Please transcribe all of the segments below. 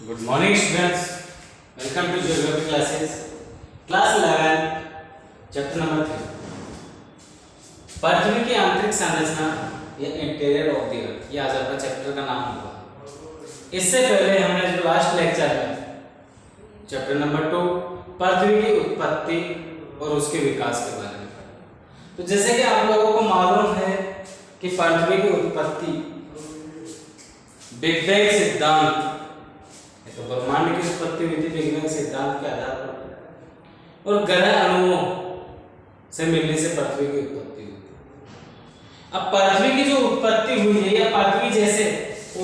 Good morning students. Welcome to geography classes. Class 11 chapter number 3. पृथ्वी की आंतरिक संरचना या इंटीरियर ऑफ द अर्थ, ये आज आपका चैप्टर का नाम होगा। इससे पहले हमने जो लास्ट लेक्चर में चैप्टर नंबर 2 पृथ्वी की उत्पत्ति और उसके विकास के बारे में पढ़ा। तो जैसे कि आप लोगों को मालूम है कि पृथ्वी की उत्पत्ति बिग बैंग सिद्धांत, तो ब्रह्मांड की उत्पत्ति हुई थी बिग बैंग सिद्धांत के आधार पर, और ग्रह अणुओं से मिलने से पृथ्वी की उत्पत्ति हुई थी। अब पृथ्वी की जो उत्पत्ति हुई है या पृथ्वी जैसे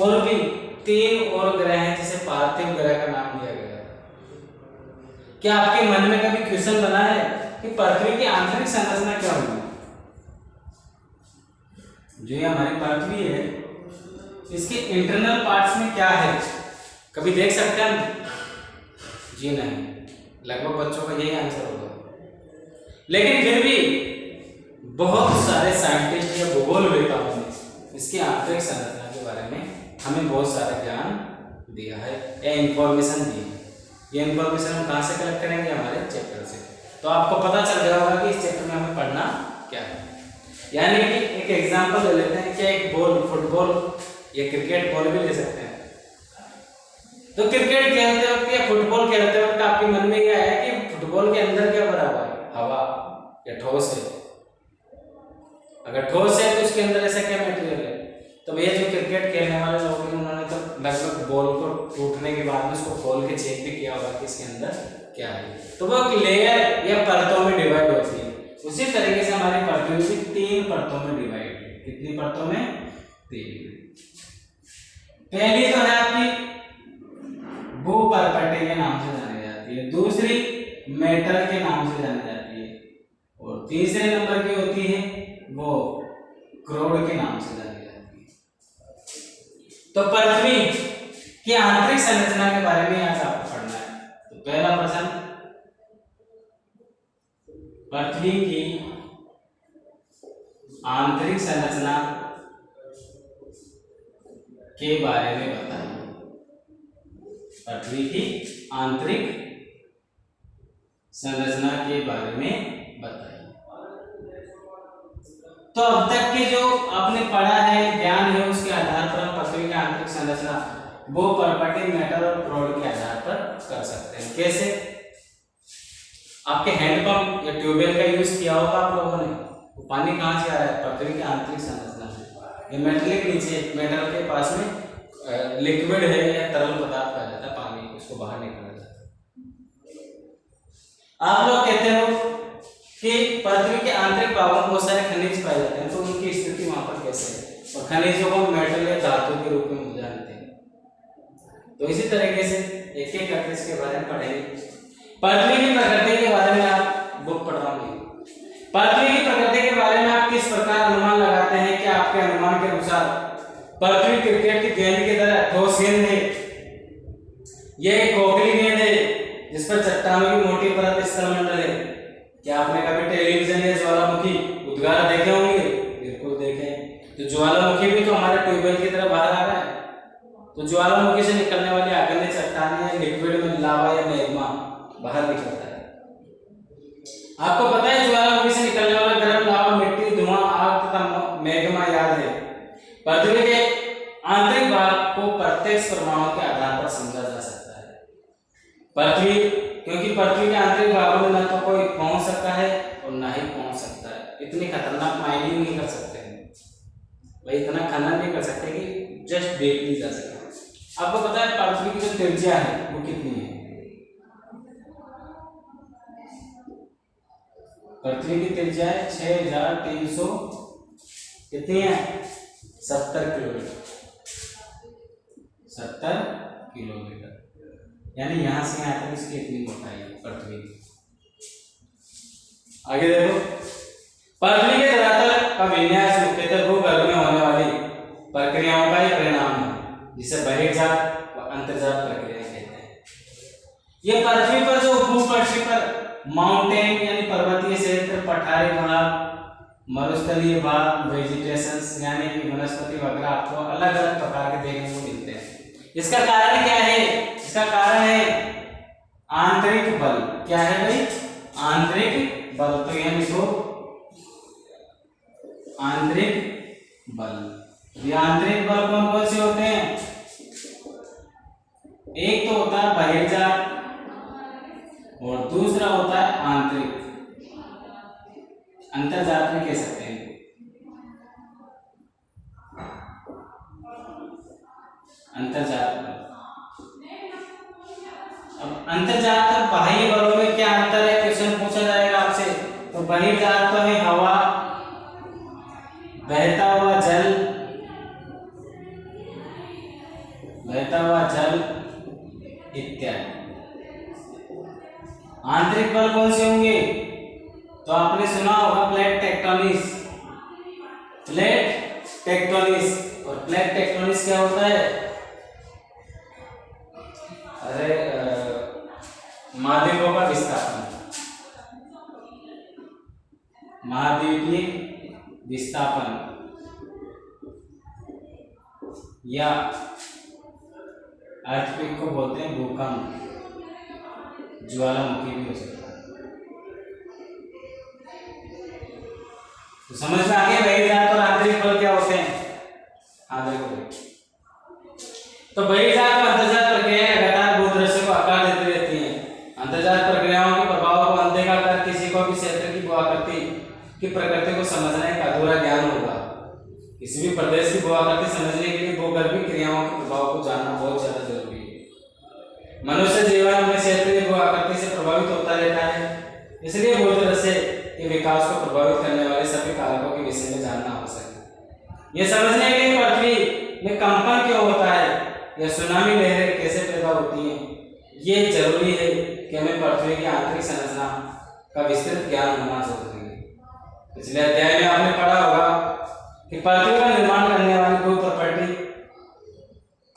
और भी 3 और ग्रह हैं जिसे पार्थिव ग्रह का नाम दिया गया है। क्या आपके मन में कभी क्वेश्चन बना है कि पृथ्वी की आंतरिक संरचना क्या होगी? जो ये हमारी पृथ्वी है इसके इंटरनल पार्ट्स में क्या है, कभी देख सकते हैं? जी नहीं, लगभग बच्चों का यही आंसर होगा। लेकिन फिर भी बहुत सारे साइंटिस्ट या भूगोलवेताओं ने इसकी आंतरिक संरचना के बारे में हमें बहुत सारा ज्ञान दिया है या इंफॉर्मेशन दी है। ये इंफॉर्मेशन हम कहाँ से कलेक्ट करेंगे? हमारे चैप्टर से। तो आपको पता चल गया होगा कि इस चैप्टर में हमें पढ़ना क्या है। यानी कि एक एग्जाम्पल ले लेते हैं, क्या एक बॉल, फुटबॉल या क्रिकेट बॉल भी ले सकते हैं। तो क्रिकेट खेलते वक्त या फुटबॉल खेलते वक्त आपके मन में क्या है कि फुटबॉल के अंदर क्या भरा हुआ है? हवा या ठोस है। अगर ठोस है तो उसके अंदर ऐसा क्या मटेरियल है? तो भैया जो क्रिकेट खेलने वाले लोग हैं उन्होंने तो लगभग बॉल को टूटने के बाद में उसको खोल के चेक भी किया होगा कि इसके अंदर क्या है। तो वो लेयर या परतों में डिवाइड होती है। उसी तरीके से हमारी पृथ्वी भी 3 परतों में डिवाइड है। कितनी परतों में? 3। पहली तो है आपकी भूपर्पट्टी के नाम से जानी जाती है, दूसरी मेटल के नाम से जानी जाती है, और तीसरे नंबर की होती है वो क्रोड के नाम से जानी जाती है। तो पृथ्वी की आंतरिक संरचना के बारे में आज आपको पढ़ना है। तो पहला प्रश्न, पृथ्वी की आंतरिक संरचना के बारे में बताइए। पृथ्वी की आंतरिक संरचना के बारे में बताइए। तो अब तक के जो आपने पढ़ा है, ज्ञान है, उसके आधार पर हम पृथ्वी की आंतरिक संरचना वो पर्पटी, मेटल और क्रोड के आधार पर कर सकते हैं। कैसे? आपके हैंडपंप या ट्यूबवेल का यूज किया होगा आप लोगों ने। वो पानी कहाँ से आ रहा है? पृथ्वी की आंतरिक संरचना से। ये मेटलिक नीचे मेटल के पास में लिक्विड है या तरल पदार्थ पाया जाता है, पानी उसको बाहर निकाला जाता है। आप लोग कहते हो कि पृथ्वी के आंतरिक भागों में बहुत सारे खनिज पाए जाते हैं, तो उनकी स्थिति वहां पर कैसे है? और खनिजों को मेटल या धातु के रूप में जानते हैं। तो इसी तरीके से एक एक करके इसके बारे में पढ़ेंगे। पृथ्वी की प्रकृति के बारे में आप बुक पढ़ रहा हूँ। पृथ्वी की प्रकृति के बारे में आप किस प्रकार अनुमान लगाते हैं कि आपके अनुमान के अनुसार पृथ्वी क्रिकेट की गेंद की तरह ठोस गेंद है, यह एक खोखली गेंद है जिस पर चट्टानों की मोटी परत स्थलमंडल है। क्या आपने कभी टेलीविजन या ज्वालामुखी उद्गार देखे होंगे? बिल्कुल देखे। तो ज्वालामुखी भी तो हमारे ट्यूबवेल की तरह बाहर आ रहा है। तो ज्वालामुखी से निकलने वाली आग्नेय चट्टानें या लिक्विड में लावा या मैग्मा बाहर निकलता है। आपको पता है ज्वालामुखी से निकलने वाला गर्म लावा, मिट्टी, धुआं, आग तथा मैग्मा याद है। पृथ्वी के आंतरिक भाग को प्रत्यक्ष प्रमाणों के आधार पर समझा जा सकता है। पृथ्वी, क्योंकि पृथ्वी के आंतरिक भागों में न तो कोई पहुंच सकता है और ना ही पहुंच सकता है। इतनी खतरनाक माइनिंग नहीं कर सकते हैं भाई, इतना खनन नहीं कर सकते कि जस्ट देख ली जा सके। आपको पता है पृथ्वी की जो त्रिज्या है वो कितनी है? पृथ्वी की त्रिज्या है 6300 कितनी है? 70 किलोमीटर। 70 किलोमीटर, यानी यहां से यहां तक इसकी इतनी मोटाई है पृथ्वी की। आगे देखो, पृथ्वी के धरातल का विन्यास मुख्यतः भूगर्भ में होने वाली प्रक्रियाओं का ही परिणाम है, जिसे बहिर्जात व अंतर्जात प्रक्रिया कहते हैं। ये पृथ्वी पर जो भूपृष्ठ पर माउंटेन यानी पर्वतीय क्षेत्र, पठारी भाग, मरुस्थलीय भाग, वेजिटेशन यानी कि वनस्पति वगैरह आपको अलग अलग प्रकार के देखने को मिलते हैं। इसका कारण क्या है? इसका कारण है आंतरिक बल। क्या है भाई? आंतरिक बल। तो यह लिखो आंतरिक बल। ये आंतरिक बल कौन कौन से होते हैं? एक तो होता है बहिर्जात और दूसरा होता है आंतरिक। अंतर्जात में कह सकते हैं। अंतर्जात बल। अब अंतर्जात और बाह्य बलों में क्या अंतर है? क्वेश्चन पूछा जाएगा आपसे। तो बहिर्जात तो है हवा, बहता हुआ जल, बहता हुआ जल इत्यादि। आंतरिक बल कौन से होंगे? तो आपने सुना होगा प्लेट टेक्टोनिक्स। Plate tectonics. और प्लेट टेक्टोनिक्स क्या होता है? अरे महाद्वीपों का विस्थापन, महाद्वीपीय विस्थापन या अर्थक्वेक को बोलते हैं भूकंप, ज्वालामुखी भी हो सकता है। तो समझ में आ गया बहिर्जात और आंतरिक बल क्या होते हैं? हाँ देखो, तो बहिर्जात और अंतर्जात प्रक्रियाएं लगातार भूदृश्य को आकार देती रहती हैं। अंतर्जात प्रक्रियाओं के प्रभाव को अनदेखा कर किसी को भी क्षेत्र की भू-आकृति की प्रकृति को समझने का अधूरा ज्ञान होगा। किसी भी प्रदेश की भू-आकृति समझने के लिए भूगर्भीय क्रियाओं के प्रभाव को जानना बहुत ज्यादा जरूरी है। मनुष्य जीवन अपने क्षेत्र की भू-आकृति से प्रभावित होता रहता है, इसलिए भूदृश्य के विकास को प्रभावित करने वाले सभी कारकों के विषय में जानना आवश्यक है। यह समझने के लिए पृथ्वी में कंपन क्यों होता है या सुनामी लहरें कैसे पैदा होती हैं, ये जरूरी है कि हमें पृथ्वी की आंतरिक संरचना का विस्तृत ज्ञान होना जरूरी है। पिछले अध्याय में आपने पढ़ा होगा कि पृथ्वी का निर्माण करने वाली दो प्रॉपर्टी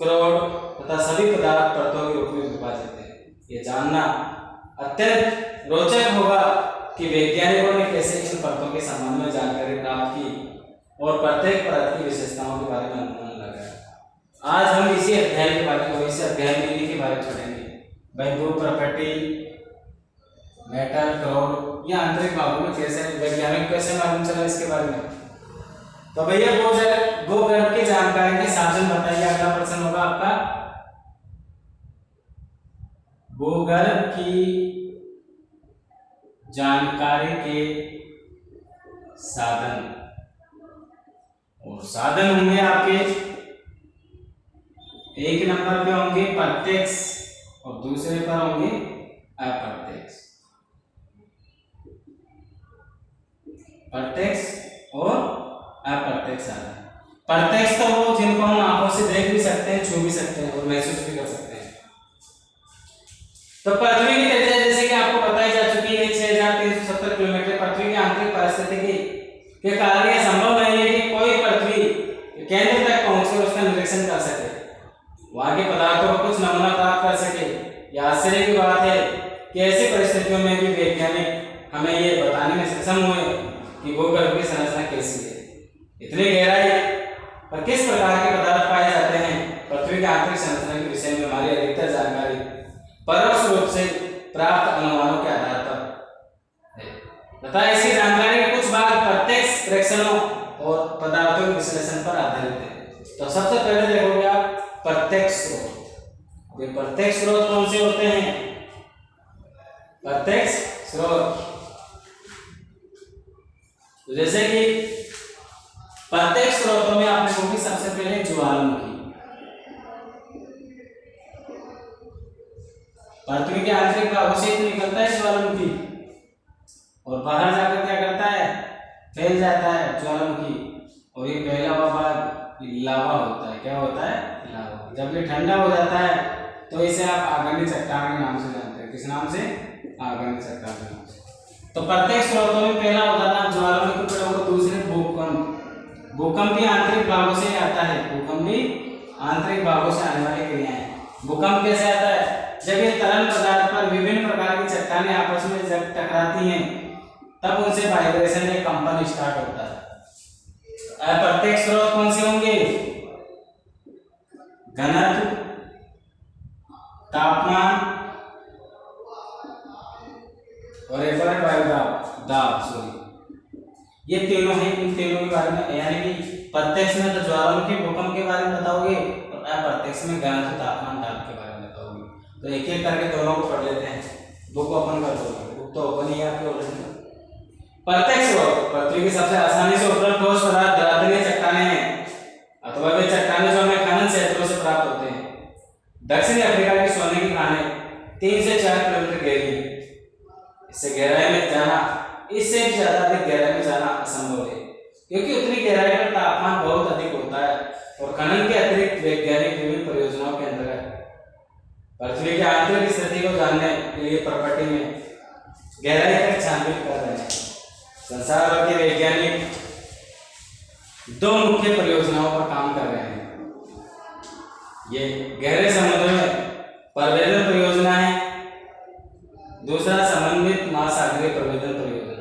क्रोड तथा सभी पदार्थ परतों के रूप में विभाजित है। ये जानना अत्यंत रोचक होगा कि वैज्ञानिकों ने कैसे इन परतों के संबंध में जानकारी प्राप्त की और प्रत्येक परत की विशेषताओं के बारे में अनुमान लगाया। आज हम इसी अध्याय के बारे में, इसी अध्याय में इन्हीं के बारे में पढ़ेंगे। भाई दो प्रॉपर्टी, मेटल, क्रोड या आंतरिक भागों में कैसे वैज्ञानिक कैसे मालूम चला इसके बारे में। तो भैया भूगर्भ की जानकारी के साधन बताइए। अगला प्रश्न होगा आपका भूगर्भ की जानकारी के साधन। और साधन होंगे आपके एक नंबर पे होंगे प्रत्यक्ष और दूसरे पर होंगे अप्रत्यक्ष। प्रत्यक्ष और अप्रत्यक्ष साधन। प्रत्यक्ष तो वो जिनको हम आंखों से देख भी सकते हैं, छू भी सकते हैं और महसूस भी कर सकते हैं। तो पृथ्वी की त्रिज्या जैसे कि आपको बताई जा चुकी है 6370 किलोमीटर। पृथ्वी की आंतरिक परिस्थिति के कारण यह संभव नहीं है कि कोई पृथ्वी केंद्र तक पहुंचकर उसका निरीक्षण कर सके, वहां के पदार्थों को कुछ नमूना प्राप्त कर सके। यह आश्चर्य की बात है कि ऐसी परिस्थितियों में भी वैज्ञानिक हमें ये बताने में सक्षम हुए कि भूगर्भ की संरचना कैसी है, इतनी गहराई पर किस प्रकार के पदार्थ पाए जाते हैं। पृथ्वी की आंतरिक संरचना के विषय में हमारी अधिकतर जानकारी परोक्ष रूप से प्राप्त अनुमानों के आधार पर है तथा इसकी जानकारी के कुछ भाग प्रत्यक्ष प्रेक्षणों और पदार्थों के विश्लेषण पर आधारित है। तो सबसे पहले देखोगे आप प्रत्यक्ष स्रोत। ये प्रत्यक्ष स्रोत कौन से होते हैं? प्रत्यक्ष स्रोत तो जैसे कि प्रत्यक्ष स्रोतों में आपने होगी सबसे पहले ज्वालामुखी। पृथ्वी के आंतरिक भागों से निकलता है ज्वालामुखी और बाहर जाकर क्या करता है? फैल जाता है ज्वालामुखी। और ये पहला हुआ भाग लावा होता है। क्या होता है? लावा। जब ये ठंडा हो जाता है तो इसे आप आगनी चट्टान के नाम से जानते हैं। किस नाम से? आगनी चट्टान के नाम से। तो प्रत्येक स्रोतों में पहला उदाहरण ज्वालामुखी और दूसरे भूकंप। भूकंप भी आंतरिक भागों से आता है। भूकंप भी आंतरिक भागों से आने वाली क्रियाएं। भूकंप कैसे आता है? जब ये तरल पदार्थ पर विभिन्न प्रकार की चट्टानें आपस में जब टकराती हैं तब उनसे वाइब्रेशन या कंपन स्टार्ट होता है। अप्रत्यक्ष स्रोत कौन से होंगे? घनत्व, तापमान और एक बार वायु दाब सॉरी, ये तीनों हैं। इन तीनों के बारे में यानी कि प्रत्यक्ष में तो ज्वालामुखी भूकंप के बारे में बताओगे और अप्रत्यक्ष में घनत्व तापमान दाब के बारे में बताओगे। तो एक एक करके दोनों को पढ़ लेते हैं। बुक ओपन कर दो, बुक तो ओपन ही है आपके ऑलरेडी। प्रत्यक्ष पृथ्वी की सबसे आसानी से उपलब्ध ठोस पदार्थ धरातलीय चट्टानें हैं अथवा वे चट्टानें जो हमें खनन क्षेत्रों से प्राप्त होते हैं। दक्षिणी अफ्रीका की सोने की खानें 3 से 4 किलोमीटर गहरी है। इससे गहराई में जाना, इससे भी ज्यादा अधिक गहराई में जाना असंभव है, क्योंकि उतनी गहराई पर तापमान बहुत अधिक होता है और खनन के अतिरिक्त वैज्ञानिक विभिन्न परियोजनाओं के अंतर्गत पृथ्वी की आंतरिक स्थिति को जानने के लिए प्रकृति में गहराई तक छानबीन कर रहे हैं। संसार भर के वैज्ञानिक 2 मुख्य परियोजनाओं पर काम कर रहे हैं। ये गहरे समुद्र में प्रवेदन परियोजना है, दूसरा समन्वित महासागरीय प्रवेदन परियोजना।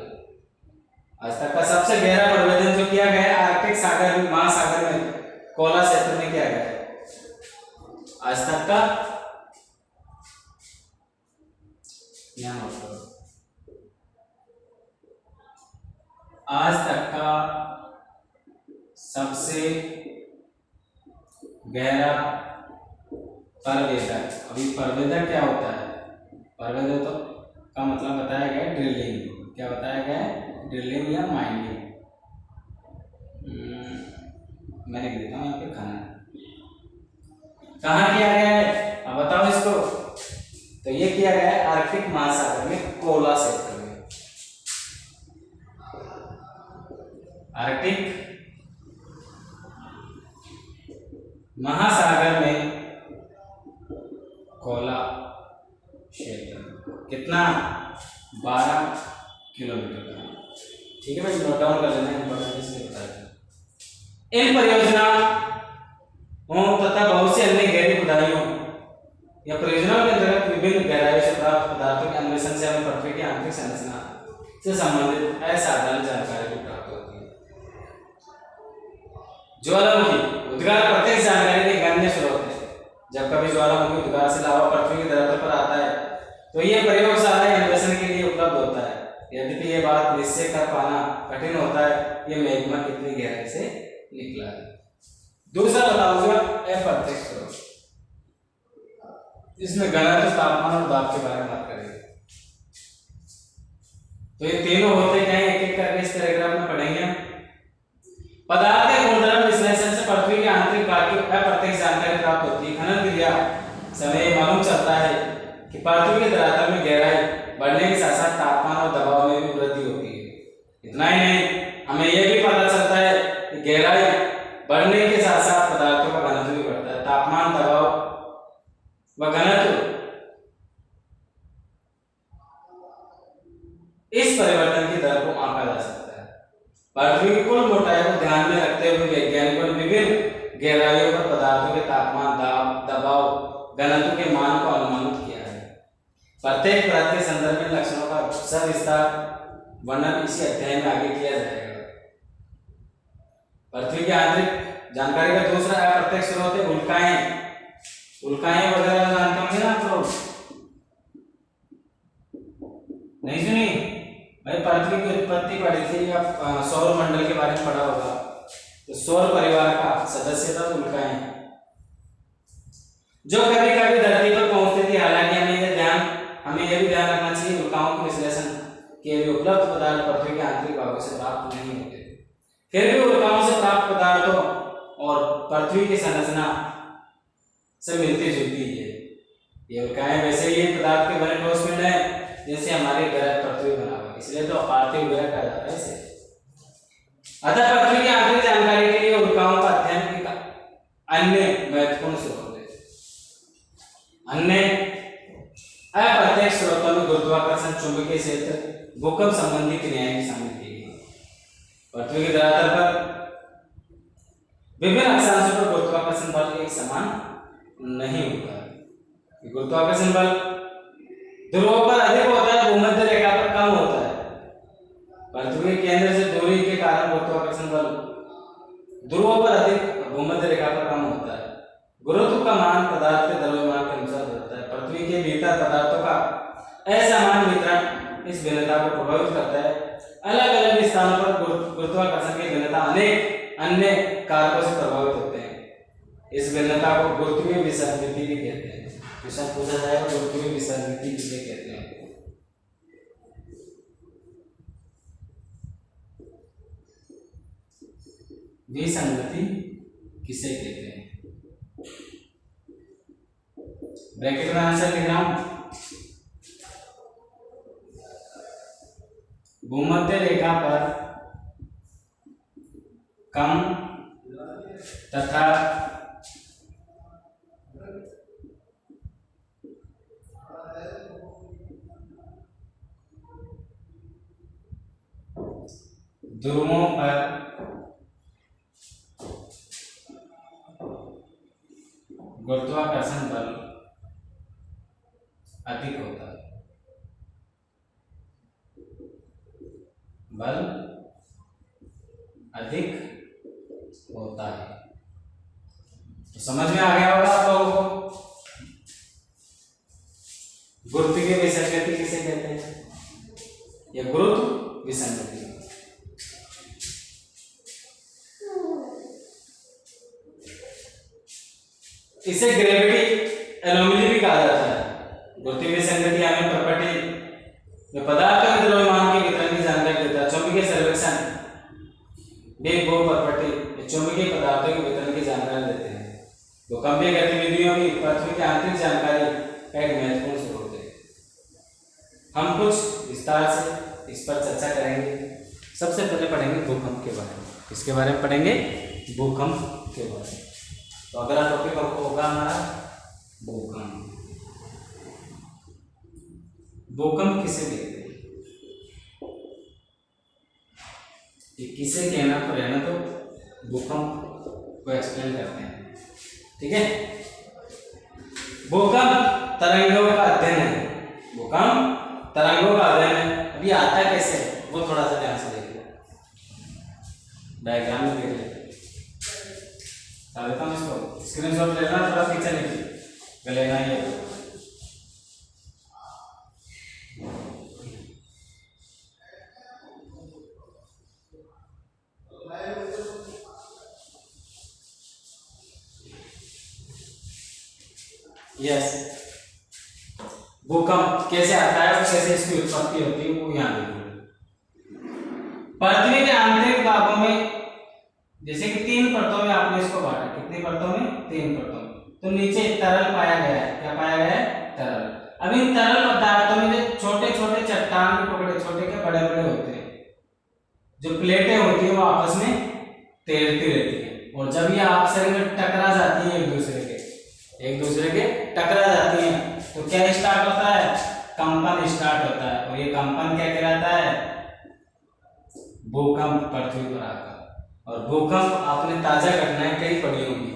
आज तक का सबसे गहरा प्रवेदन जो किया गया है आर्कटिक सागर महासागर में कोला क्षेत्र में किया गया है। आज तक का आज तक का सबसे गहरा प्रवेदन। अभी प्रवेदन क्या होता है? प्रवेदन तो का मतलब बताया गया है ड्रिलिंग। क्या बताया गया है? ड्रिलिंग या माइनिंग। मैंने लिख देता हूँ यहाँ पे खनन। कहाँ किया गया है? अब बताओ इसको। तो ये किया गया है आर्कटिक महासागर में कोला क्षेत्र में। आर्कटिक महासागर में कोला क्षेत्र कितना? 12 किलोमीटर का। ठीक है भाई, नोट डाउन कर लेना है, इसलिए बता दें। इन परियोजनाओं तथा बहुत सी अन्य गहरी खुदाइयों या परियोजनाओं के अंतर्गत विभिन्न गहराइयों से प्राप्त पदार्थों के अन्वेषण से हमें पृथ्वी की आंतरिक संरचना से संबंधित असाधारण जानकारी भी प्राप्त होती है। ज्वालामुखी उद्गार प्रत्यक्ष जानकारी के गण्य स्रोत है। जब कभी ज्वालामुखी उद्गार से लावा पृथ्वी की धरातल पर आता है तो यह प्रयोगशाला अन्वेषण के लिए उपलब्ध होता है। यद्यपि यह बात निश्चय कर पाना कठिन होता है यह मैग्मा कितनी गहराई से निकला है। दूसरा बताऊंगा अप्रत्यक्ष स्रोत। इसमें घनत्व, तापमान और दाब के बारे में बात करेंगे। तो ये तीनों होते क्या है, एक एक करके इस पैराग्राफ में पढ़ेंगे। पदार्थ के गुणधर्म विश्लेषण से पृथ्वी के आंतरिक भाग की अप्रत्यक्ष जानकारी प्राप्त होती है। खनन क्रिया समय मालूम चलता है कि पृथ्वी के धरातल में गहराई बढ़ने के साथ साथ तापमान और दबाव में भी वृद्धि होती है। इतना ही नहीं, हमें यह भी पता चलता है कि गहराई बढ़ने के साथ साथ पदार्थों का घनत्व भी बढ़ता है। तापमान, दबाव व घनत्व इस परिवर्तन की दर को आंका जा सकता है। पृथ्वी की कुल मोटाई को ध्यान में रखते हुए वैज्ञानिकों ने विभिन्न गहराइयों पर पदार्थों के तापमान, दबाव, घनत्व के मान को अनुमानित किया है। प्रत्येक परत के संदर्भ में लक्षणों का सविस्तार वर्णन इसी अध्याय में आगे किया जाएगा। पृथ्वी की आंतरिक जानकारी का दूसरा अप्रत्यक्ष स्रोत है उल्काएं। उल्काएं वगैरह जानते होंगे ना आप लोग? नहीं सुनी भाई? पृथ्वी की उत्पत्ति पढ़ी थी या सौर मंडल के बारे में पढ़ा होगा। तो सौर परिवार का सदस्य था उल्काएं, जो कभी कभी धरती पर पहुंचती थी। हालांकि हमें यह भी ध्यान रखना चाहिए उल्काओं के विश्लेषण के लिए उपलब्ध पदार्थ पृथ्वी के आंतरिक भागों से प्राप्त नहीं होते। फिर भी उल्काओं से प्राप्त पदार्थों और पृथ्वी की संरचना से मिलती जुलती है। ये उल्काएं वैसे ही पदार्थ के बने ठोस पिंड है जैसे हमारे ग्रह पृथ्वी बना हुआ है, इसलिए तो पार्थिव ग्रह कहा जाता है इसे। अतः पृथ्वी की आंतरिक जानकारी के लिए उल्काओं का अध्ययन एक अन्य महत्वपूर्ण स्रोत है। अन्य अप्रत्यक्ष स्रोतों में गुरुत्वाकर्षण, चुंबकीय क्षेत्र, भूकंप संबंधी क्रियाएं भी शामिल की गई। पृथ्वी की धरातल पर विभिन्न अक्षांशों पर गुरुत्वाकर्षण बल एक समान नहीं होता है। गुरुत्वाकर्षण बल ध्रुवों पर अधिक होता है, भूमध्य रेखा पर कम होता है। पृथ्वी के केंद्र से दूरी के कारण गुरुत्वाकर्षण बल ध्रुवों पर अधिक, भूमध्य रेखा पर कम होता है। गुरुत्व का मान पदार्थ के द्रव्यमान के अनुसार बदलता है। भीतर पदार्थों का असमान वितरण इस भिन्नता को प्रभावित करता है। अलग अलग स्थानों पर गुरुत्वाकर्षण की भिन्नता अनेक अन्य कारकों से प्रभावित होते हैं। इस भिन्नता को गुरुत्वीय विसंगति भी कहते हैं। क्वेश्चन पूछा जाएगा गुरुत्वीय विसंगति किसे कहते हैं। विसंगति किसे कहते हैं? ब्रैकेट में आंसर लिख रहा हूं। भूमध्य रेखा पर कम तथा ध्रुवों पर गुरुत्वाकर्षण बल अधिक होता है। बल अधिक होता है। तो समझ में आ गया होगा आप लोगों को गुरुत्वीय विसंगति किसे कहते हैं या गुरुत्व विसंगति। इसे ग्रेविटी एनोमली भी कहा जाता है। गुरुत्वीय विसंगति हमें प्रॉपर्टी में पदार्थ के द्रव्यमान के वितरण की जानकारी देता है। चुंबकीय सर्वेक्षण भी वो प्रॉपर्टी चुंबकीय पदार्थों के वितरण की जानकारी देते हैं। भूकंपीय गतिविधियों की पृथ्वी की आंतरिक जानकारी का एक महत्वपूर्ण स्रोत है। हम कुछ विस्तार से इस पर चर्चा करेंगे। सबसे पहले पढ़ेंगे भूकंप के बारे में। किसके बारे में पढ़ेंगे? भूकंप के बारे में। तो अगला टॉपिक होगा हमारा भूकंप। भूकंप किसे कहते हैं? ये किसे कहना तो रहना तो भूकंप को एक्सप्लेन करते हैं। ठीक है। भूकंप तरंगों का अध्ययन है। भूकंप तरंगों का अध्ययन है। अभी आता कैसे है वो थोड़ा सा ध्यान से देखिए। डायग्राम में देख लेते हैं। इसको स्क्रीनशॉट लेना, थोड़ा पिक्चर लिखिए लेना ही है। यस, भूकंप कैसे आता है और कैसे इसकी उत्पत्ति होती है वो यहाँ देखिए। पृथ्वी के आंतरिक भागों में जैसे कि 3 परतों में आपने इसको बांटा। कितनी परतों में? 3 परतों में। तो नीचे तरल पाया गया है। क्या पाया गया है? तरल। अब इन तरल पदार्थों में जो छोटे छोटे चट्टान के टुकड़े, छोटे के बड़े बड़े होते हैं, जो प्लेटें होती है वो आपस में तैरती रहती है। और जब ये आपस में टकरा जाती है एक दूसरे के टकरा जाती है तो क्या स्टार्ट होता है? कंपन स्टार्ट होता है। और ये कंपन क्या कहलाता है? भूकंप पृथ्वी पर आकर। और भूकंप आपने ताजा घटनाएं कई पढ़ी होंगी।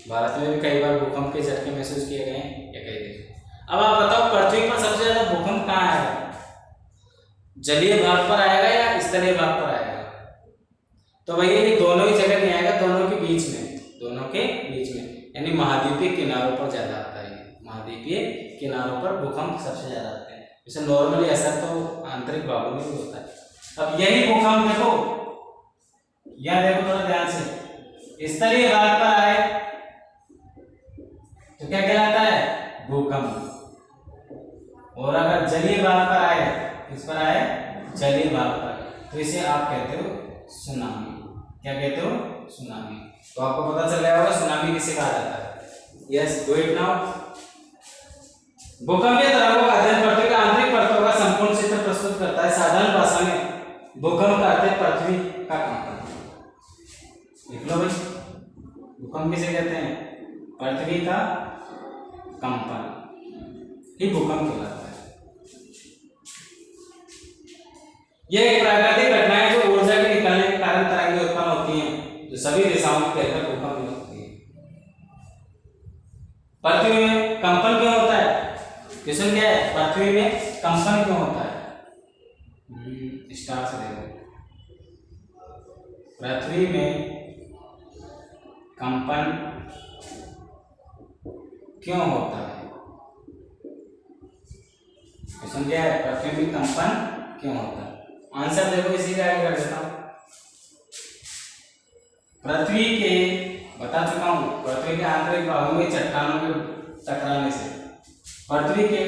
भारत में भी कई बार भूकंप के झटके महसूस किए गए हैं या कई देशों। अब आप बताओ पृथ्वी पर सबसे ज्यादा भूकंप कहाँ आएगा? जलीय भाग पर आएगा या स्थलीय भाग पर आएगा? तो भैया ये दोनों ही जगह नहीं आएगा, दोनों के बीच में। दोनों के बीच में यानी महाद्वीपीय किनारों पर ज्यादा आता है। महाद्वीपीय किनारों पर भूकंप सबसे ज्यादा आते हैं। जैसे नॉर्मली असर तो आंतरिक भागों में भी होता है। अब यही भूकंप देखो, यह देखो थोड़ा ध्यान से, स्थलीय भाग पर आए तो क्या कहलाता है? भूकंप। और अगर जलीय भाग पर आए, किस पर आए? जलीय भाग पर, तो इसे आप कहते हो सुनामी। क्या कहते हो? सुनामी। तो आपको पता चल गया होगा सुनामी किसे कहा जाता है। Yes, do it now. भूकंपीय तरंगों का अध्ययन पृथ्वी के आंतरिक परतों का संपूर्ण चित्र प्रस्तुत करता है। साधारण भाषा में भूकंप का अर्थ है पृथ्वी का कंपन। लिख लो भाई, भूकंप किसे कहते हैं? पृथ्वी का कंपन ही भूकंप कहलाता है। यह एक प्राकृतिक घटना है जो ऊर्जा के निकलने के कारण तरंगें उत्पन्न होती हैं, जो सभी दिशाओं में फैलकर भूकंप होती है। पृथ्वी में कंपन क्यों होता है? क्वेश्चन क्या है? पृथ्वी में कंपन क्यों होता है? स्टार से देखो। पृथ्वी में कंपन क्यों होता है? क्वेश्चन क्या है, पृथ्वी में कंपन क्यों होता है। आंसर देखो इसी का आगे कर देता हूं। पृथ्वी के, बता चुका हूं, पृथ्वी के आंतरिक भागों में चट्टानों के टकराने से, पृथ्वी के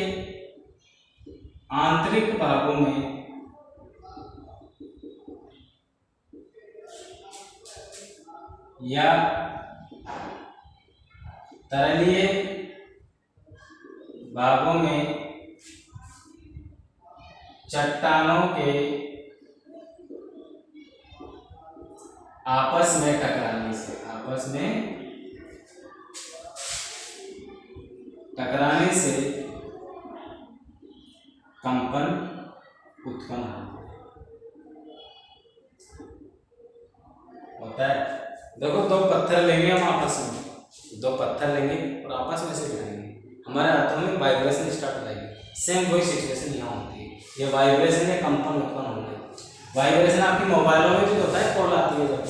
आंतरिक भागों में या तलीय भागों में चट्टानों के आपस में टकराने से, आपस में टकराने से कंपन उत्पन्न होता है। देखो दो पत्थर लेंगे हम आपस में, दो पत्थर लेंगे और आपस में से गिराएंगे, हमारे हाथों में वाइब्रेशन स्टार्ट हो जाएगी। सेम वही सिचुएशन यहाँ होती है, ये वाइब्रेशन या कंपन उत्पन्न होना है। वाइब्रेशन आपकी मोबाइलों में जो होता है, कॉल आती है जब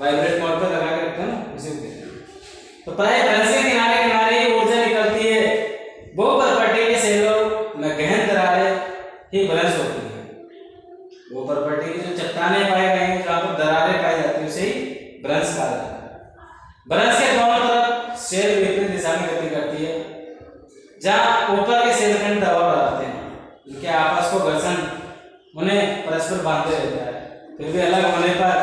वाइब्रेट मोड पे लगा के रखते हैं ना, उसे कहते हैं। तो पहले बरस के किनारे किनारे ये ऊर्जा निकलती है, वो प्रॉपर्टी के सेलों में गहन दरारें ही भ्रंश होती है। वो प्रॉपर्टी की जो चट्टानें पाए गए हैं, जहाँ पर दरारें पाई जाती है, उसे ही भ्रंश कहा जाता है। भ्रंश के दोनों तरफ सेल विपरीत दिशा में गति करती है। जहाँ ऊपर के सेल खंड दबाव बनाते हैं, उनके आपस को घर्षण उन्हें परस्पर बांधे रहता है, फिर भी अलग होने पर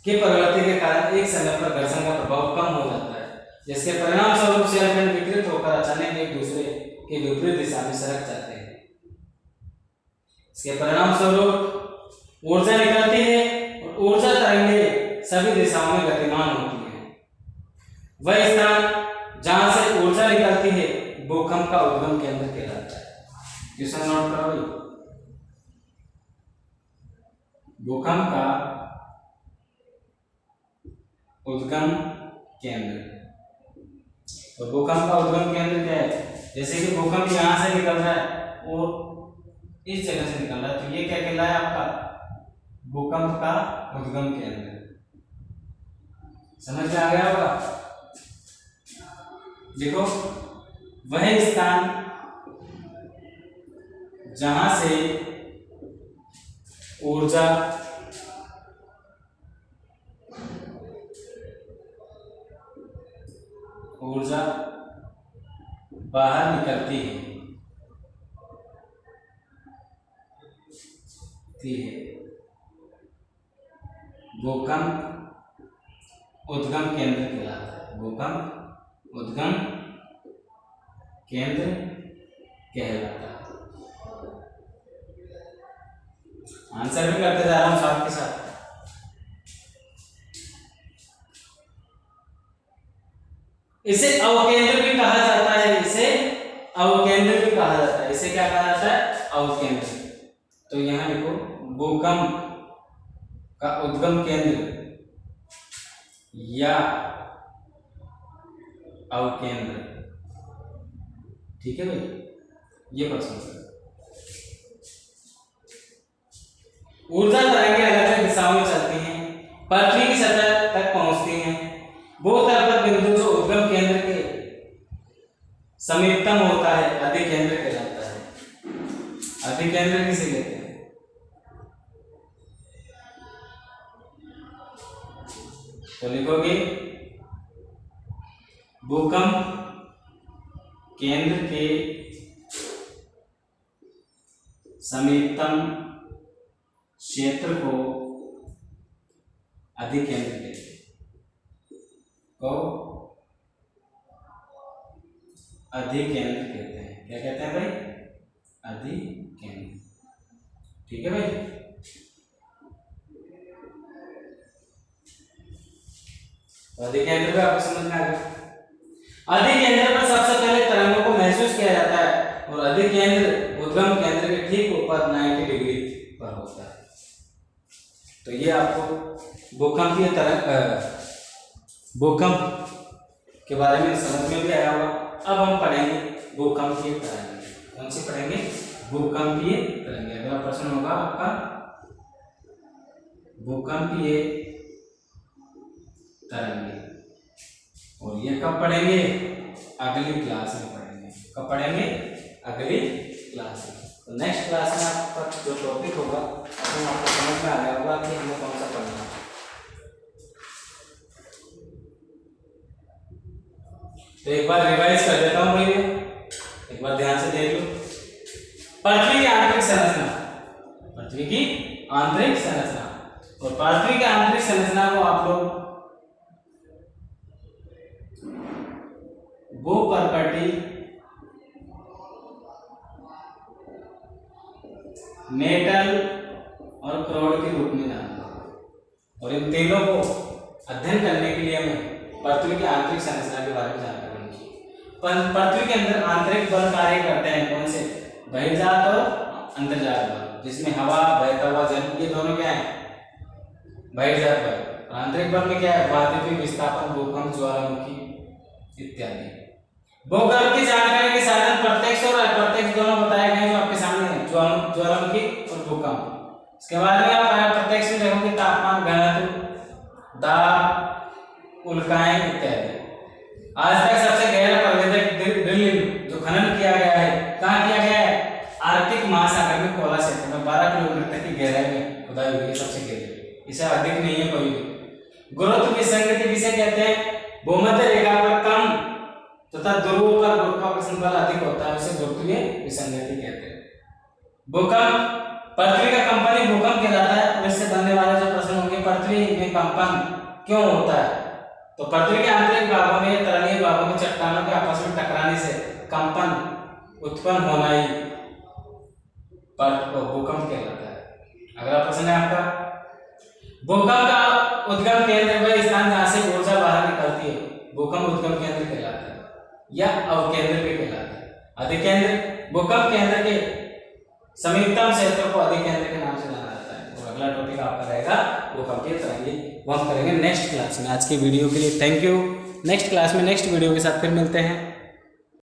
की प्रवृत्ति के कारण एक समय पर घर्षण का प्रभाव कम हो जाता है, जिसके परिणाम स्वरूप सेल खंड विकृत होकर अचानक एक दूसरे के विपरीत दिशा में सरक जाते हैं। इसके परिणाम स्वरूप ऊर्जा निकलती है और ऊर्जा तरंगें सभी दिशाओं में गतिमान होती है। वह स्थान जहां से ऊर्जा निकलती है भूकंप का उद्गम केंद्र कहलाता है। क्वेश्चन नोट करो भाई, भूकंप का उद्गम केंद्र। तो भूकंप का उद्गम केंद्र क्या है, जैसे कि भूकंप यहां से निकल रहा है और इस जगह से निकल रहा है, तो ये क्या कहलाया आपका, भूकंप का उद्गम केंद्र। समझ में आ गया होगा। देखो वह स्थान जहां से ऊर्जा बाहर निकलती है, भूकंप उद्गम केंद्र कहलाता है। भूकंप उद्गम केंद्र कहलाता है। आंसर भी करते जा रहा हूं साथ के साथ। इसे अवकेंद्र भी कहा जाता है, इसे अवकेंद्र भी कहा जाता है। इसे क्या कहा जाता है, अवकेंद्र। तो यहां देखो भूकंप का उद्गम केंद्र या अवकेंद्र, ठीक है भाई, ये प्रश्न। ऊर्जा तरंगें अलग अलग दिशाओं में चलती हैं, पृथ्वी की सतह तक पहुंचती हैं। भूतल पर बिंदु जो उद्गम केंद्र के समीपतम होता है अधिकेंद्र कहलाता है। अधिकेंद्र किसे कहते हैं, तो लिखोगे भूकंप केंद्र के समीपतम क्षेत्र को अधिकेंद्र कहते हैं। को अधिकेंद्र कहते हैं। क्या कहते हैं भाई, अधिकेंद्र। ठीक है भाई। अधिकेंद्र पे आपको समझ में आ गया। अधिकेंद्र पर सबसे पहले तरंगों को महसूस किया जाता है और अधिकेंद्र उद्गम केंद्र के ठीक ऊपर 90 डिग्री पर होता है। तो ये आपको भूकंपीय तरंग, भूकंप के बारे में समझ में भी आया होगा। अब हम पढ़ेंगे भूकंपीय तरंगें। कौन सी पढ़ेंगे, भूकंपीय तरंगें। अगला प्रश्न होगा आपका भूकंपीय तरंगें, और ये कब पढ़ेंगे, अगली क्लास में पढ़ेंगे। कब पढ़ेंगे? अगली क्लास में। तो नेक्स्ट क्लास में आपका जो टॉपिक होगा उसमें आपको समझ में आ गया होगा कि हमें कौन सा पढ़ना है। तो एक बार रिवाइज कर देता हूँ भैया, एक बार ध्यान से देख लो। पृथ्वी की आंतरिक संरचना, पृथ्वी की आंतरिक संरचना, और पृथ्वी की आंतरिक संरचना को आप लोग भूपर्कटी, मेटल और क्रोड के रूप में जानते हैं। और इन तीनों को अध्ययन करने के लिए हमें पृथ्वी की आंतरिक संरचना के बारे में जानकारी होनी चाहिए। पृथ्वी के अंदर आंतरिक बल कार्य करते हैं, कौन से? बहिर्जात और अंतर्जात बल, जिसमें हवा, बहता हुआ जल, ये दोनों क्या है? बहिर्जात बल। आंतरिक बल में क्या है? वायुपृथ्वी, विस्थापन, भूकंप, ज्वालामुखी इत्यादि। भूगर्भ की जानकारी के साधन प्रत्यक्ष और अप्रत्यक्ष दोनों बताए गए जो आपके सामने हैं, ज्वालामुखी और भूकंप। इसके बाद में आप प्रत्यक्ष में देखोगे तापमान, घनत्व, दाब, उल्काएं इत्यादि। आज तक सबसे गहरा प्रवेदक ड्रिलिंग जो खनन किया गया है, कहाँ किया गया है? आर्कटिक महासागर में, कोला क्षेत्र में 12 किलोमीटर तक की गहराई में खुदाई हुई है, सबसे गहरी, इससे अधिक नहीं है कोई भी। गुरुत्व विसंगति किसे कहते हैं? भूमध्य रेखा पर कम तथा ध्रुवों पर गुरुत्वाकर्षण बल अधिक होता है, उसे गुरुत्वीय विसंगति कहते हैं। भूकंप, पृथ्वी का कंपन ही भूकंप कहलाता है। और इससे बनने वाले जो प्रश्न होंगे, पृथ्वी में कंपन क्यों होता है? तो पृथ्वी के आंतरिक भागों में, तरणीय भागों में चट्टानों के आपस में टकराने से कंपन उत्पन्न होना ही भूकंप कहलाता है। अगला प्रश्न है आपका, भूकंप का उद्गम केंद्र वह स्थान जहां से ऊर्जा बाहर निकलती है, भूकंप उद्गम केंद्र कहलाता है या अवकेंद्र भी कहलाता है। अधिकेंद्र, भूकंप केंद्र के समीपतम क्षेत्र को अधिकेंद्र के नाम से जाना जाता है। और अगला टॉपिक आपका रहेगा भूकंपीय तरंगें, वो हम करेंगे नेक्स्ट क्लास में। आज की वीडियो के लिए थैंक यू। नेक्स्ट क्लास में नेक्स्ट वीडियो के साथ फिर मिलते हैं।